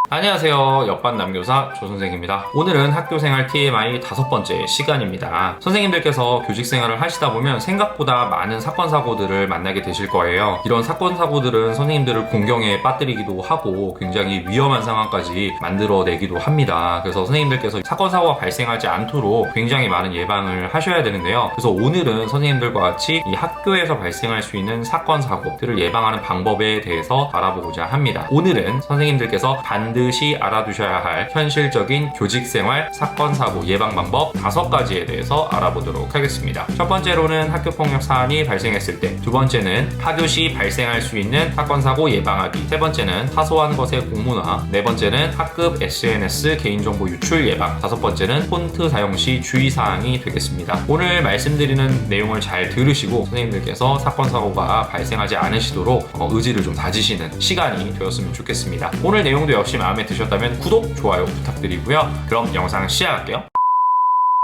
안녕하세요. 옆반 남교사 조선생입니다. 오늘은 학교생활 TMI 5번째 시간입니다. 선생님들께서 교직생활을 하시다 보면 생각보다 많은 사건 사고들을 만나게 되실 거예요. 이런 사건 사고들은 선생님들을 공경에 빠뜨리기도 하고 굉장히 위험한 상황까지 만들어내기도 합니다. 그래서 선생님들께서 사건 사고가 발생하지 않도록 굉장히 많은 예방을 하셔야 되는데요. 그래서 오늘은 선생님들과 같이 이 학교에서 발생할 수 있는 사건 사고들을 예방하는 방법에 대해서 알아보고자 합니다. 오늘은 선생님들께서 반드시 알아두셔야 할 현실적인 교직생활 사건 사고 예방 방법 5가지에 대해서 알아보도록 하겠습니다. 첫 번째로는 학교폭력 사안이 발생했을 때, 두 번째는 학교 시 발생할 수 있는 사건 사고 예방하기, 세 번째는 사소한 것의 공문화, 네 번째는 학급 SNS 개인정보 유출 예방, 다섯 번째는 폰트 사용 시 주의사항이 되겠습니다. 오늘 말씀드리는 내용을 잘 들으시고 선생님들께서 사건 사고가 발생하지 않으시도록 의지를 좀 다지시는 시간이 되었으면 좋겠습니다. 오늘 내용도 역시 마음에 드셨다면 구독, 좋아요 부탁드리고요. 그럼 영상 시작할게요.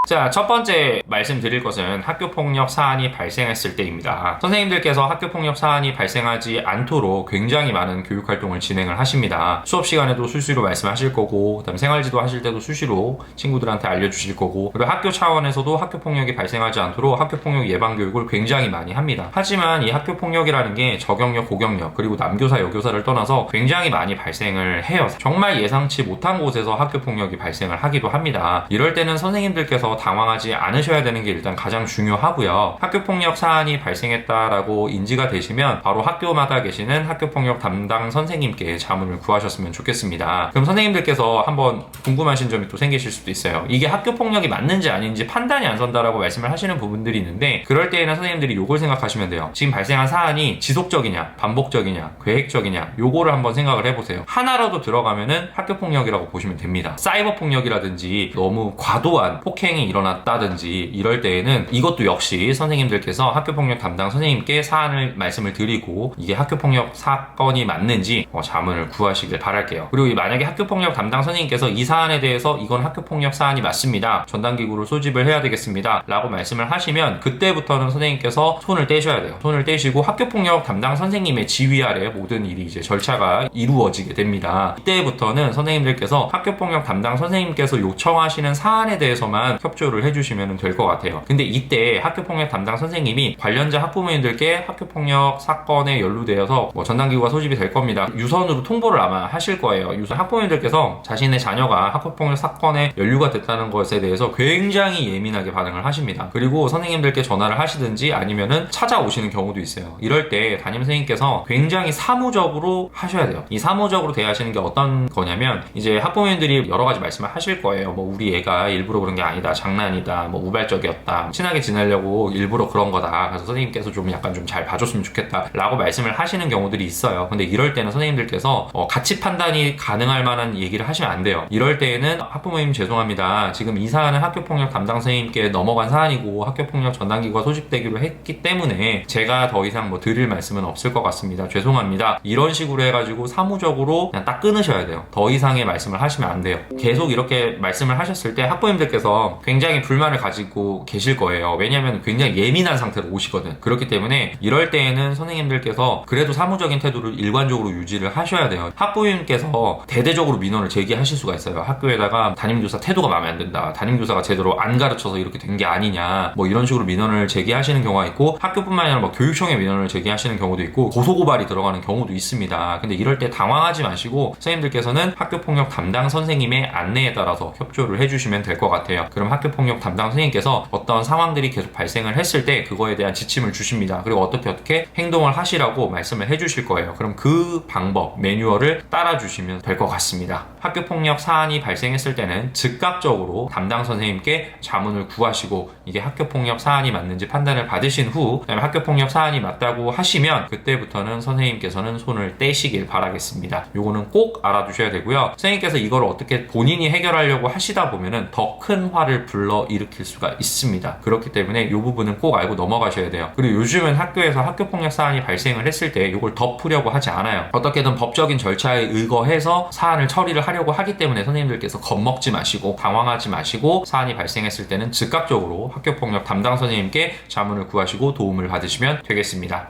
자, 첫 번째 말씀드릴 것은 학교폭력 사안이 발생했을 때입니다. 선생님들께서 학교폭력 사안이 발생하지 않도록 굉장히 많은 교육활동을 진행을 하십니다. 수업 시간에도 수시로 말씀하실 거고, 그다음 생활지도 하실 때도 수시로 친구들한테 알려주실 거고, 그리고 학교 차원에서도 학교폭력이 발생하지 않도록 학교폭력 예방교육을 굉장히 많이 합니다. 하지만 이 학교폭력이라는 게 저경력, 고경력, 그리고 남교사, 여교사를 떠나서 굉장히 많이 발생을 해요. 정말 예상치 못한 곳에서 학교폭력이 발생을 하기도 합니다. 이럴 때는 선생님들께서 당황하지 않으셔야 되는 게 일단 가장 중요하고요. 학교폭력 사안이 발생했다라고 인지가 되시면 바로 학교마다 계시는 학교폭력 담당 선생님께 자문을 구하셨으면 좋겠습니다. 그럼 선생님들께서 한번 궁금하신 점이 또 생기실 수도 있어요. 이게 학교폭력이 맞는지 아닌지 판단이 안 선다라고 말씀을 하시는 부분들이 있는데, 그럴 때에는 선생님들이 요걸 생각하시면 돼요. 지금 발생한 사안이 지속적이냐, 반복적이냐, 계획적이냐, 요거를 한번 생각을 해보세요. 하나라도 들어가면은 학교폭력이라고 보시면 됩니다. 사이버폭력이라든지 너무 과도한 폭행이 일어났다든지 이럴 때에는 이것도 역시 선생님들께서 학교폭력 담당 선생님께 사안을 말씀을 드리고 이게 학교폭력 사건이 맞는지 자문을 구하시길 바랄게요. 그리고 만약에 학교폭력 담당 선생님께서 이 사안에 대해서 이건 학교폭력 사안이 맞습니다, 전담기구를 소집을 해야 되겠습니다 라고 말씀을 하시면 그때부터는 선생님께서 손을 떼셔야 돼요. 손을 떼시고 학교폭력 담당 선생님의 지휘 아래 모든 일이 이제 절차가 이루어지게 됩니다. 이때부터는 선생님들께서 학교폭력 담당 선생님께서 요청하시는 사안에 대해서만 협조를 해주시면 될 것 같아요. 근데 이때 학교폭력 담당 선생님이 관련자 학부모님들께 학교폭력 사건에 연루되어서 전담기구가 소집이 될 겁니다, 유선으로 통보를 아마 하실 거예요. 유선 학부모님들께서 자신의 자녀가 학교폭력 사건에 연루가 됐다는 것에 대해서 굉장히 예민하게 반응을 하십니다. 그리고 선생님들께 전화를 하시든지 아니면은 찾아오시는 경우도 있어요. 이럴 때 담임선생님께서 굉장히 사무적으로 하셔야 돼요. 이 사무적으로 대하시는 게 어떤 거냐면, 이제 학부모님들이 여러 가지 말씀을 하실 거예요. 뭐 우리 애가 일부러 그런 게 아니다, 장난이다, 뭐 우발적이었다, 친하게 지내려고 일부러 그런 거다, 그래서 선생님께서 좀 약간 좀 잘 봐줬으면 좋겠다 라고 말씀을 하시는 경우들이 있어요. 근데 이럴 때는 선생님들께서 가치 판단이 가능할 만한 얘기를 하시면 안 돼요. 이럴 때에는 학부모님 죄송합니다, 지금 이 사안은 학교폭력 담당 선생님께 넘어간 사안이고 학교폭력 전담기구가 소집되기로 했기 때문에 제가 더 이상 뭐 드릴 말씀은 없을 것 같습니다, 죄송합니다, 이런 식으로 해가지고 사무적으로 그냥 딱 끊으셔야 돼요. 더 이상의 말씀을 하시면 안 돼요. 계속 이렇게 말씀을 하셨을 때 학부모님들께서 굉장히 불만을 가지고 계실 거예요. 왜냐하면 굉장히 예민한 상태로 오시거든. 그렇기 때문에 이럴 때에는 선생님들께서 그래도 사무적인 태도를 일관적으로 유지를 하셔야 돼요. 학부모님께서 대대적으로 민원을 제기하실 수가 있어요. 학교에다가 담임교사 태도가 마음에 안 든다, 담임교사가 제대로 안 가르쳐서 이렇게 된 게 아니냐, 뭐 이런 식으로 민원을 제기하시는 경우가 있고, 학교뿐만 아니라 뭐 교육청에 민원을 제기하시는 경우도 있고 고소고발이 들어가는 경우도 있습니다. 근데 이럴 때 당황하지 마시고 선생님들께서는 학교폭력 담당 선생님의 안내에 따라서 협조를 해주시면 될 것 같아요. 그럼 학교폭력 담당 선생님께서 어떤 상황들이 계속 발생을 했을 때 그거에 대한 지침을 주십니다. 그리고 어떻게 행동을 하시라고 말씀을 해주실 거예요. 그럼 그 방법, 매뉴얼을 따라주시면 될 것 같습니다. 학교폭력 사안이 발생했을 때는 즉각적으로 담당 선생님께 자문을 구하시고 이게 학교폭력 사안이 맞는지 판단을 받으신 후, 그다음에 학교폭력 사안이 맞다고 하시면 그때부터는 선생님께서는 손을 떼시길 바라겠습니다. 요거는 꼭 알아두셔야 되고요. 선생님께서 이걸 어떻게 본인이 해결하려고 하시다 보면은 더 큰 화를 불러 일으킬 수가 있습니다. 그렇기 때문에 이 부분은 꼭 알고 넘어가셔야 돼요. 그리고 요즘은 학교에서 학교폭력 사안이 발생을 했을 때 이걸 덮으려고 하지 않아요. 어떻게든 법적인 절차에 의거해서 사안을 처리를 하려고 하기 때문에 선생님들께서 겁먹지 마시고 당황하지 마시고 사안이 발생했을 때는 즉각적으로 학교폭력 담당 선생님께 자문을 구하시고 도움을 받으시면 되겠습니다.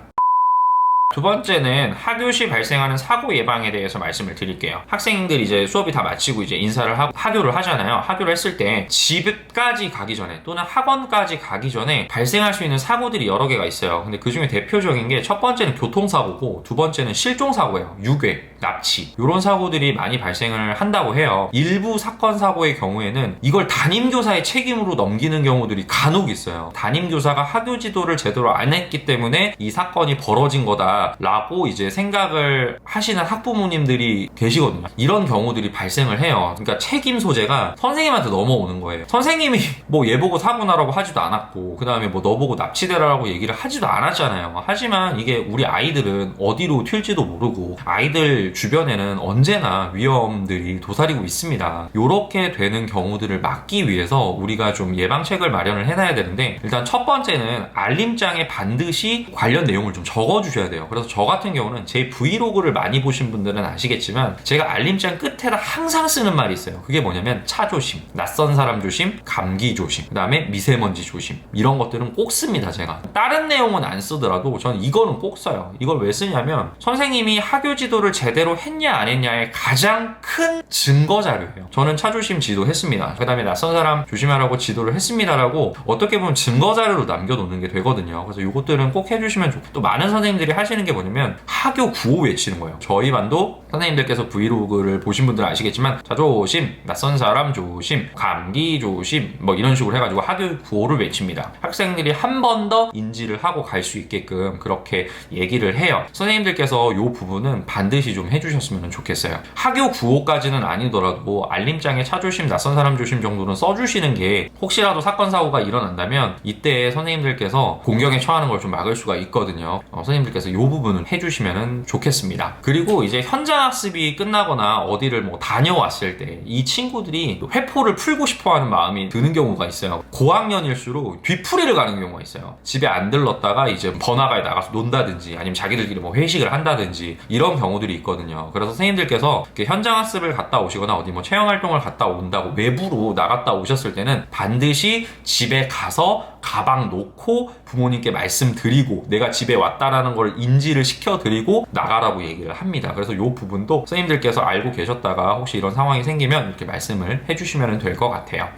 두 번째는 학교 시 발생하는 사고 예방에 대해서 말씀을 드릴게요. 학생들이 이제 수업이 다 마치고 이제 인사를 하고 하교를 하잖아요. 하교를 했을 때 집까지 가기 전에 또는 학원까지 가기 전에 발생할 수 있는 사고들이 여러 개가 있어요. 근데 그 중에 대표적인 게 첫 번째는 교통사고고 두 번째는 실종사고예요. 유괴, 납치 이런 사고들이 많이 발생을 한다고 해요. 일부 사건 사고의 경우에는 이걸 담임교사의 책임으로 넘기는 경우들이 간혹 있어요. 담임교사가 학교 지도를 제대로 안 했기 때문에 이 사건이 벌어진 거다라고 이제 생각을 하시는 학부모님들이 계시거든요. 이런 경우들이 발생을 해요. 그러니까 책임 소재가 선생님한테 넘어오는 거예요. 선생님이 뭐 얘 보고 사고 나라고 하지도 않았고 그 다음에 뭐 너 보고 납치되라고 얘기를 하지도 않았잖아요. 하지만 이게 우리 아이들은 어디로 튈지도 모르고 아이들 주변에는 언제나 위험들이 도사리고 있습니다. 이렇게 되는 경우들을 막기 위해서 우리가 좀 예방책을 마련을 해놔야 되는데, 일단 첫 번째는 알림장에 반드시 관련 내용을 좀 적어주셔야 돼요. 그래서 저 같은 경우는 제 브이로그를 많이 보신 분들은 아시겠지만 제가 알림장 끝에다 항상 쓰는 말이 있어요. 그게 뭐냐면 차 조심, 낯선 사람 조심, 감기 조심, 그 다음에 미세먼지 조심, 이런 것들은 꼭 씁니다. 제가 다른 내용은 안 쓰더라도 저는 이거는 꼭 써요. 이걸 왜 쓰냐면 선생님이 학교 지도를 제대로 했냐 안 했냐의 가장 큰 증거 자료예요. 저는 차 조심 지도 했습니다. 그 다음에 낯선 사람 조심하라고 지도를 했습니다라고 어떻게 보면 증거 자료로 남겨놓는 게 되거든요. 그래서 이것들은 꼭 해주시면 좋고, 또 많은 선생님들이 하시는 게 뭐냐면 학교 구호 외치는 거예요. 저희 반도 선생님들께서 브이로그를 보신 분들은 아시겠지만 차 조심, 낯선 사람 조심, 감기 조심 뭐 이런 식으로 해가지고 학교 구호를 외칩니다. 학생들이 한 번 더 인지를 하고 갈 수 있게끔 그렇게 얘기를 해요. 선생님들께서 이 부분은 반드시 좀 해주셨으면 좋겠어요. 학교 구호까지는 아니더라도 뭐 알림장에 차 조심, 낯선 사람 조심 정도는 써주시는 게 혹시라도 사건 사고가 일어난다면 이때 선생님들께서 공경에 처하는 걸 좀 막을 수가 있거든요. 선생님들께서 이 부분은 해주시면 좋겠습니다. 그리고 이제 현장 학습이 끝나거나 어디를 뭐 다녀왔을 때 이 친구들이 회포를 풀고 싶어하는 마음이 드는 경우가 있어요. 고학년일수록 뒤풀이를 가는 경우가 있어요. 집에 안 들렀다가 이제 번화가에 나가서 논다든지 아니면 자기들끼리 뭐 회식을 한다든지 이런 경우들이 있거든요. 그래서 선생님들께서 현장 학습을 갔다 오시거나 어디 뭐 체험 활동을 갔다 온다고 외부로 나갔다 오셨을 때는 반드시 집에 가서 가방 놓고 부모님께 말씀드리고 내가 집에 왔다라는 걸 인지를 시켜드리고 나가라고 얘기를 합니다. 그래서 이 부분도 선생님들께서 알고 계셨다가 혹시 이런 상황이 생기면 이렇게 말씀을 해주시면 될 것 같아요.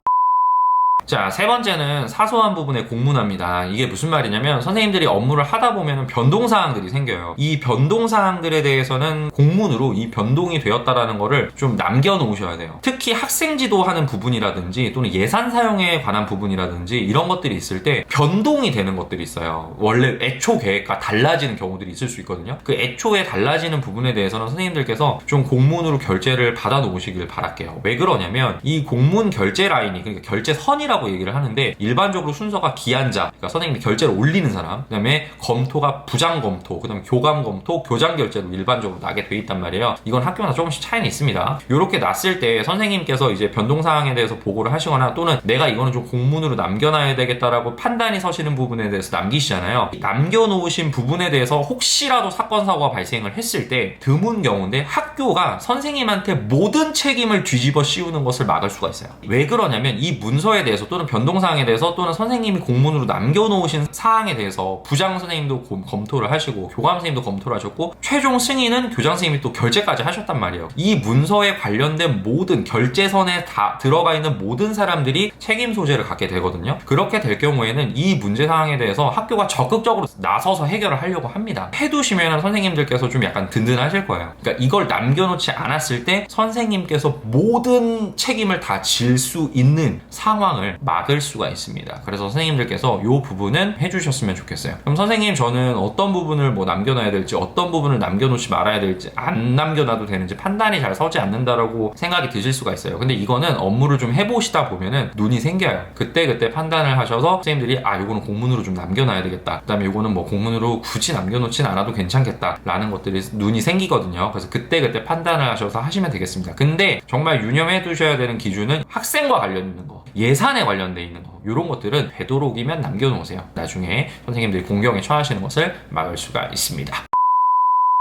자, 세 번째는 사소한 부분의 공문화입니다. 이게 무슨 말이냐면 선생님들이 업무를 하다 보면 변동사항들이 생겨요. 이 변동사항들에 대해서는 공문으로 이 변동이 되었다라는 거를 좀 남겨놓으셔야 돼요. 특히 학생 지도하는 부분이라든지 또는 예산 사용에 관한 부분이라든지 이런 것들이 있을 때 변동이 되는 것들이 있어요. 원래 애초 계획과 달라지는 경우들이 있을 수 있거든요. 그 애초에 달라지는 부분에 대해서는 선생님들께서 좀 공문으로 결제를 받아 놓으시길 바랄게요. 왜 그러냐면 이 공문 결제 라인이, 그러니까 결제선이라고 얘기를 하는데 일반적으로 순서가 기한자, 그러니까 선생님이 결제를 올리는 사람, 그 다음에 검토가 부장 검토, 그 다음에 교감 검토, 교장 결제로 일반적으로 나게 돼 있단 말이에요. 이건 학교마다 조금씩 차이는 있습니다. 이렇게 났을 때 선생님께서 이제 변동사항에 대해서 보고를 하시거나 또는 내가 이거는 좀 공문으로 남겨놔야 되겠다라고 판단이 서시는 부분에 대해서 남기시잖아요. 남겨놓으신 부분에 대해서 혹시라도 사건 사고가 발생을 했을 때 드문 경우인데 학교가 선생님한테 모든 책임을 뒤집어 씌우는 것을 막을 수가 있어요. 왜 그러냐면 이 문서에 대해서 또는 변동사항에 대해서 또는 선생님이 공문으로 남겨놓으신 사항에 대해서 부장 선생님도 검토를 하시고 교감 선생님도 검토를 하셨고 최종 승인은 교장 선생님이 또 결제까지 하셨단 말이에요. 이 문서에 관련된 모든 결제선에 다 들어가 있는 모든 사람들이 책임 소재를 갖게 되거든요. 그렇게 될 경우에는 이 문제 사항에 대해서 학교가 적극적으로 나서서 해결을 하려고 합니다. 해두시면 선생님들께서 좀 약간 든든하실 거예요. 그러니까 이걸 남겨놓지 않았을 때 선생님께서 모든 책임을 다 질 수 있는 상황을 막을 수가 있습니다. 그래서 선생님들께서 이 부분은 해주셨으면 좋겠어요. 그럼 선생님 저는 어떤 부분을 뭐 남겨놔야 될지 어떤 부분을 남겨놓지 말아야 될지 안 남겨놔도 되는지 판단이 잘 서지 않는다라고 생각이 드실 수가 있어요. 근데 이거는 업무를 좀 해보시다 보면은 눈이 생겨요. 그때 판단을 하셔서 선생님들이 이거는 공문으로 좀 남겨놔야 되겠다, 그 다음에 이거는 뭐 공문으로 굳이 남겨놓진 않아도 괜찮겠다 라는 것들이 눈이 생기거든요. 그래서 그때 판단을 하셔서 하시면 되겠습니다. 근데 정말 유념해 두셔야 되는 기준은 학생과 관련 있는 거, 예산에 관련돼 있는 거, 이런 것들은 되도록이면 남겨놓으세요. 나중에 선생님들이 공경에 처하시는 것을 막을 수가 있습니다.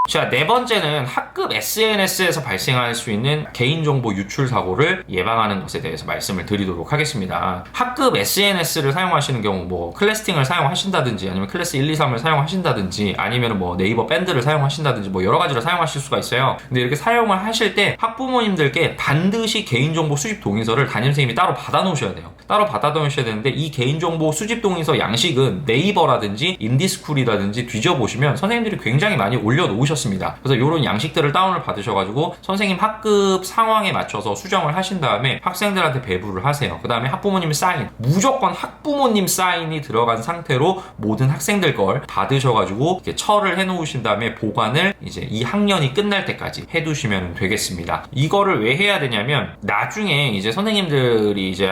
자, 네 번째는 학급 SNS에서 발생할 수 있는 개인정보 유출 사고를 예방하는 것에 대해서 말씀을 드리도록 하겠습니다. 학급 SNS를 사용하시는 경우 뭐 클래스팅을 사용하신다든지 아니면 클래스 1, 2, 3을 사용하신다든지 아니면 뭐 네이버 밴드를 사용하신다든지 뭐 여러 가지를 사용하실 수가 있어요. 근데 이렇게 사용을 하실 때 학부모님들께 반드시 개인정보 수집 동의서를 담임선생님이 따로 받아 놓으셔야 돼요. 따로 받아 놓으셔야 되는데 이 개인정보 수집 동의서 양식은 네이버라든지 인디스쿨이라든지 뒤져보시면 선생님들이 굉장히 많이 올려놓으셨습니다. 그래서 이런 양식들을 다운을 받으셔가지고 선생님 학급 상황에 맞춰서 수정을 하신 다음에 학생들한테 배부를 하세요. 그 다음에 학부모님 사인, 무조건 학부모님 사인이 들어간 상태로 모든 학생들 걸 받으셔가지고 이렇게 처를 해놓으신 다음에 보관을 이제 이 학년이 끝날 때까지 해두시면 되겠습니다. 이거를 왜 해야 되냐면 나중에 이제 선생님들이 이제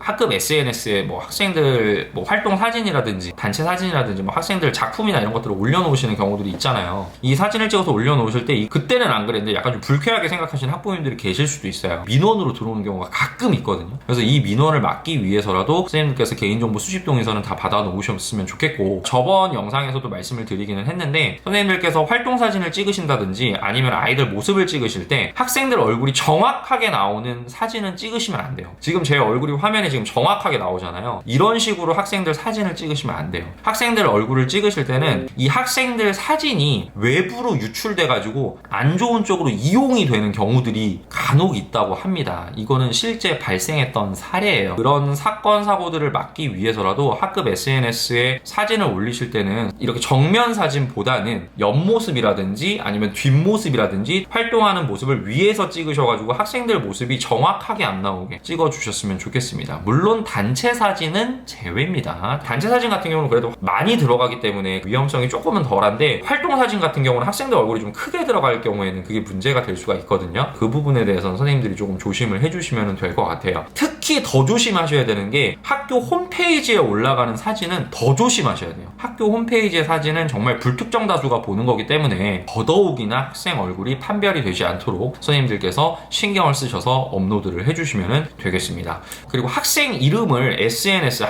학급 SNS에 뭐 학생들 뭐 활동 사진이라든지 단체 사진이라든지 뭐 학생들 작품이나 이런 것들을 올려놓으시는 경우들이 있잖아요. 이 사진을 찍어서 올려놓으실 때 그때는 안 그랬는데 약간 좀 불쾌하게 생각하시는 학부모님들이 계실 수도 있어요. 민원으로 들어오는 경우가 가끔 있거든요. 그래서 이 민원을 막기 위해서라도 선생님들께서 개인정보 수집 동의서는 다 받아 놓으셨으면 좋겠고, 저번 영상에서도 말씀을 드리기는 했는데 선생님들께서 활동 사진을 찍으신다든지 아니면 아이들 모습을 찍으실 때 학생들 얼굴이 정확하게 나오는 사진은 찍으시면 안 돼요. 지금 제 얼굴이 화면에 지금 정확하게 나오잖아요. 이런 식으로 학생들 사진을 찍으시면 안 돼요. 학생들 얼굴을 찍으실 때는 이 학생들 사진이 외부로 유출돼가지고 안 좋은 쪽으로 이용이 되는 경우들이 간혹 있다고 합니다. 이거는 실제 발생했던 사례예요. 그런 사건 사고들을 막기 위해서라도 학급 SNS에 사진을 올리실 때는 이렇게 정면 사진보다는 옆모습이라든지 아니면 뒷모습이라든지 활동하는 모습을 위에서 찍으셔가지고 학생들 모습이 정확하게 안 나오게 찍어주셨으면 좋겠습니다. 물론 단체 사진은 제외입니다. 단체 사진 같은 경우는 그래도 많이 들어가기 때문에 위험성이 조금은 덜한데 활동 사진 같은 경우는 학생들 얼굴이 좀 크게 들어갈 경우에는 그게 문제가 될 수가 있거든요. 그 부분에 대해서는 선생님들이 조금 조심을 해주시면 될 것 같아요. 특히 더 조심하셔야 되는 게 학교 홈페이지에 올라가는 사진은 더 조심하셔야 돼요. 학교 홈페이지의 사진은 정말 불특정 다수가 보는 거기 때문에 더더욱이나 학생 얼굴이 판별이 되지 않도록 선생님들께서 신경을 쓰셔서 업로드를 해주시면 되겠습니다. 그리고 학생 이름을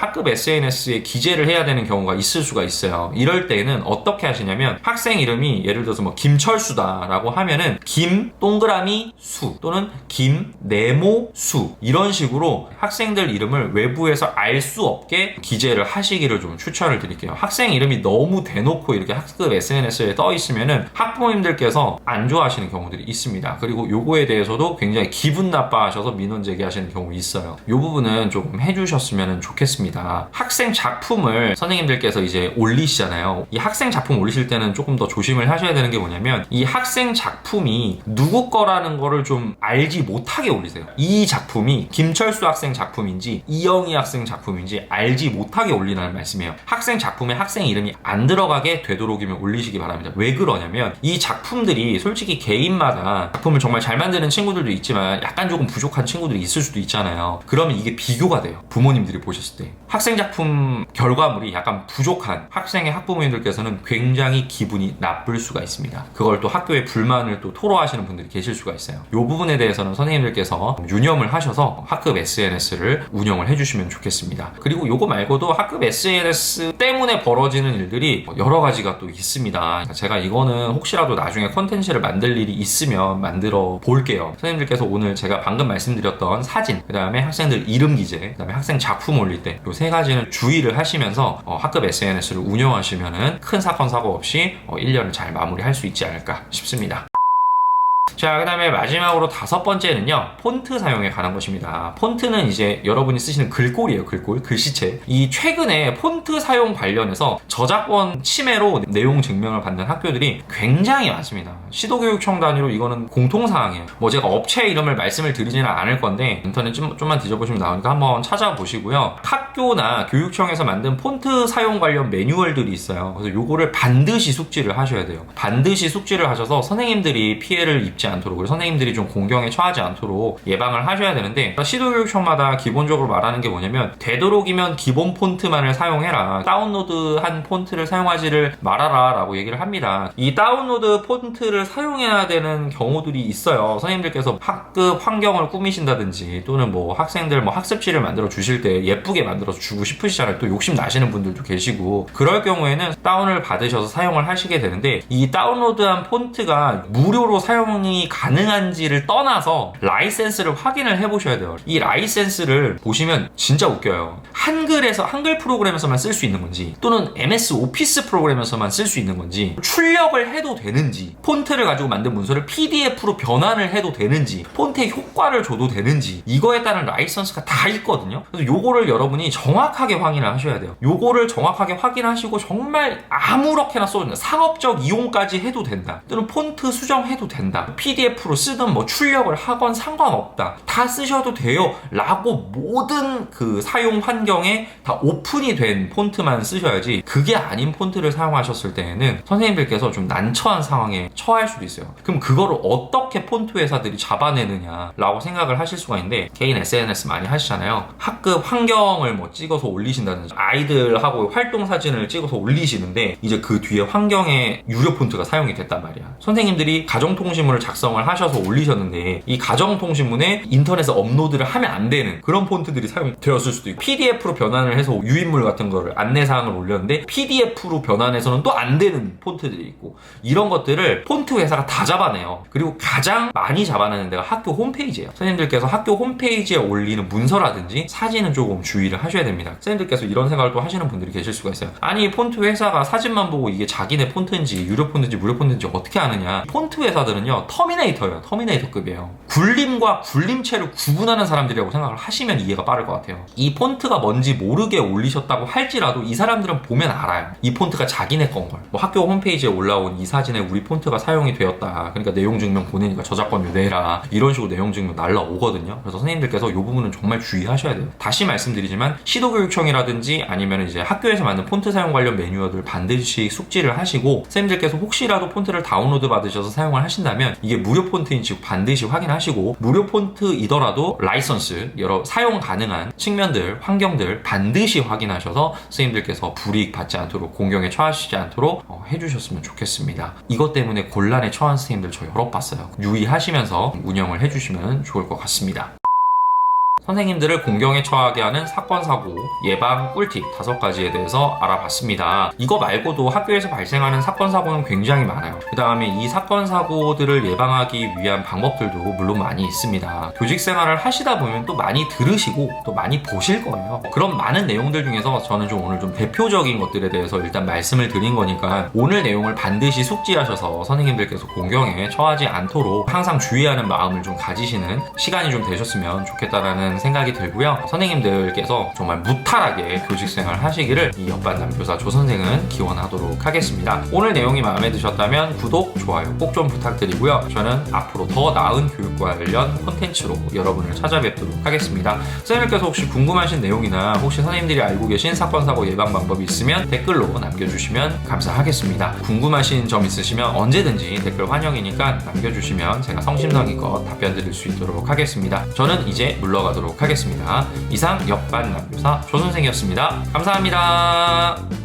학급 SNS에 기재를 해야 되는 경우가 있을 수가 있어요. 이럴 때는 어떻게 하시냐면 학생 이름이 예를 들어서 뭐 김철수다 라고 하면은 김 동그라미 수 또는 김 네모 수 이런 식으로 학생들 이름을 외부에서 알 수 없게 기재를 하시기를 좀 추천을 드릴게요. 학생 이름이 너무 대놓고 이렇게 학급 SNS에 떠 있으면은 학부모님들께서 안 좋아하시는 경우들이 있습니다. 그리고 요거에 대해서도 굉장히 기분 나빠하셔서 민원 제기하시는 경우 있어요. 요 부분은 조금 해주셨으면 좋겠습니다. 학생 작품을 선생님들께서 이제 올리시잖아요. 이 학생 작품 올리실 때는 조금 더 조심을 하셔야 되는 게 뭐냐면 이 학생 작품이 누구 거라는 거를 좀 알지 못하게 올리세요. 이 작품이 김철수 학생 작품인지 이영희 학생 작품인지 알지 못하게 올리라는 말씀이에요. 학생 작품에 학생 이름이 안 들어가게 되도록이면 올리시기 바랍니다. 왜 그러냐면 이 작품들이 솔직히 개인마다 작품을 정말 잘 만드는 친구들도 있지만 약간 조금 부족한 친구들이 있을 수도 있잖아요. 그러면 이게 비교가 돼요. 부모님들이 보셨을 때 학생 작품 결과물이 약간 부족한 학생의 학부모님들께서는 굉장히 기분이 나쁠 수가 있습니다. 그걸 또 학교에 불만을 또 토로하시는 분들이 계실 수가 있어요. 이 부분에 대해서는 선생님들께서 유념을 하셔서 학급 SNS를 운영을 해주시면 좋겠습니다. 그리고 요거 말고도 학급 SNS 때문에 벌어지는 일들이 여러 가지가 또 있습니다. 제가 이거는 혹시라도 나중에 컨텐츠를 만들 일이 있으면 만들어 볼게요. 선생님들께서 오늘 제가 방금 말씀드렸던 사진, 그 다음에 학생들 이름 기재, 그 다음에 학생 작품 올릴 때 요 세 가지는 주의를 하시면서 학급 SNS를 운영하시면은 큰 사건 사고 없이 1년을 잘 마무리할 수 있지 않을까 싶습니다. 자, 그 다음에 마지막으로 5번째는요 폰트 사용에 관한 것입니다. 폰트는 이제 여러분이 쓰시는 글꼴이에요. 글씨체. 이 최근에 폰트 사용 관련해서 저작권 침해로 내용 증명을 받는 학교들이 굉장히 많습니다. 시도교육청 단위로 이거는 공통사항이에요. 뭐 제가 업체 이름을 말씀을 드리지는 않을 건데 인터넷 좀만 뒤져보시면 나오니까 한번 찾아보시고요. 학교나 교육청에서 만든 폰트 사용 관련 매뉴얼들이 있어요. 그래서 요거를 반드시 숙지를 하셔야 돼요. 반드시 숙지를 하셔서 선생님들이 피해를 입지 않도록, 그리고 선생님들이 좀 공경에 처하지 않도록 예방을 하셔야 되는데, 시도교육청마다 기본적으로 말하는 게 뭐냐면 되도록이면 기본 폰트만을 사용해라, 다운로드한 폰트를 사용하지를 말아라 라고 얘기를 합니다. 이 다운로드 폰트를 사용해야 되는 경우들이 있어요. 선생님들께서 학급 환경을 꾸미신다든지 또는 뭐 학생들 뭐 학습지를 만들어 주실 때 예쁘게 만들어서 주고 싶으시잖아요. 또 욕심 나시는 분들도 계시고, 그럴 경우에는 다운을 받으셔서 사용을 하시게 되는데, 이 다운로드한 폰트가 무료로 사용이 가능한지를 떠나서 라이센스를 확인을 해보셔야 돼요. 이 라이센스를 보시면 진짜 웃겨요. 한글 프로그램에서만 쓸 수 있는 건지, 또는 MS 오피스 프로그램에서만 쓸 수 있는 건지, 출력을 해도 되는지, 폰트를 가지고 만든 문서를 PDF로 변환을 해도 되는지, 폰트의 효과를 줘도 되는지, 이거에 따른 라이선스가 다 있거든요. 그래서 요거를 여러분이 정확하게 확인을 하셔야 돼요. 요거를 정확하게 확인하시고 정말 아무렇게나 써도 된다, 상업적 이용까지 해도 된다, 또는 폰트 수정해도 된다, PDF로 쓰든 뭐 출력을 하건 상관없다, 다 쓰셔도 돼요 라고 모든 그 사용 환경에 다 오픈이 된 폰트만 쓰셔야지, 그게 아닌 폰트를 사용하셨을 때에는 선생님들께서 좀 난처한 상황에 처할 수도 있어요. 그럼 그거를 어떻게 폰트 회사들이 잡아내느냐 라고 생각을 하실 수가 있는데, 개인 SNS 많이 하시잖아요. 학급 환경을 뭐 찍어서 올리신다든지, 아이들하고 활동 사진을 찍어서 올리시는데 이제 그 뒤에 환경에 유료 폰트가 사용이 됐단 말이야. 선생님들이 가정통신문을 작성을 하셔서 올리셨는데 이 가정통신문에 인터넷에 업로드를 하면 안 되는 그런 폰트들이 사용되었을 수도 있고, PDF로 변환을 해서 유인물 같은 거를 안내사항을 올렸는데 PDF로 변환해서는 또 안 되는 폰트들이 있고, 이런 것들을 폰트 회사가 다 잡아내요. 그리고 가장 많이 잡아내는 데가 학교 홈페이지예요. 선생님들께서 학교 홈페이지에 올리는 문서라든지 사진은 조금 주의를 하셔야 됩니다. 선생님들께서 이런 생각을 또 하시는 분들이 계실 수가 있어요. 아니, 폰트 회사가 사진만 보고 이게 자기네 폰트인지 유료 폰트인지 무료 폰트인지 어떻게 아느냐. 폰트 회사들은요, 터미네이터예요. 터미네이터급이에요. 굴림과 굴림체를 구분하는 사람들이라고 생각을 하시면 이해가 빠를 것 같아요. 이 폰트가 뭔지 모르게 올리셨다고 할지라도 이 사람들은 보면 알아요. 이 폰트가 자기네 건 걸. 뭐 학교 홈페이지에 올라온 이 사진에 우리 폰트가 사용이 되었다, 그러니까 내용 증명 보내니까 저작권료 내라, 이런 식으로 내용 증명 날라오거든요. 그래서 선생님들께서 이 부분은 정말 주의하셔야 돼요. 다시 말씀드리지만 시도교육청이라든지 아니면 이제 학교에서 만든 폰트 사용 관련 매뉴얼을 반드시 숙지를 하시고, 선생님들께서 혹시라도 폰트를 다운로드 받으셔서 사용을 하신다면 이게 무료 폰트인지 반드시 확인하시고, 무료 폰트이더라도 라이선스, 여러 사용 가능한 측면들, 환경들 반드시 확인하셔서 선생님들께서 불이익 받지 않도록, 공경에 처하시지 않도록 해주셨으면 좋겠습니다. 이것 때문에 곤란에 처한 선생님들 저 여러 봤어요. 유의하시면서 운영을 해주시면 좋을 것 같습니다. 선생님들을 공경에 처하게 하는 사건, 사고, 예방 꿀팁 5가지에 대해서 알아봤습니다. 이거 말고도 학교에서 발생하는 사건, 사고는 굉장히 많아요. 그 다음에 이 사건, 사고들을 예방하기 위한 방법들도 물론 많이 있습니다. 교직 생활을 하시다 보면 또 많이 들으시고 또 많이 보실 거예요. 그런 많은 내용들 중에서 저는 좀 오늘 좀 대표적인 것들에 대해서 일단 말씀을 드린 거니까, 오늘 내용을 반드시 숙지하셔서 선생님들께서 공경에 처하지 않도록 항상 주의하는 마음을 좀 가지시는 시간이 좀 되셨으면 좋겠다라는 생각이 들고요. 선생님들께서 정말 무탈하게 교직생활 하시기를 이 옆반남교사 조선생은 기원하도록 하겠습니다. 오늘 내용이 마음에 드셨다면 구독, 좋아요 꼭 좀 부탁드리고요. 저는 앞으로 더 나은 교육과 관련 콘텐츠로 여러분을 찾아뵙도록 하겠습니다. 선생님께서 혹시 궁금하신 내용이나 혹시 선생님들이 알고 계신 사건, 사고 예방 방법이 있으면 댓글로 남겨주시면 감사하겠습니다. 궁금하신 점 있으시면 언제든지 댓글 환영이니까 남겨주시면 제가 성심성의껏 답변 드릴 수 있도록 하겠습니다. 저는 이제 물러가도록 하겠습니다. 이상 옆반 남교사 조선생이었습니다. 감사합니다.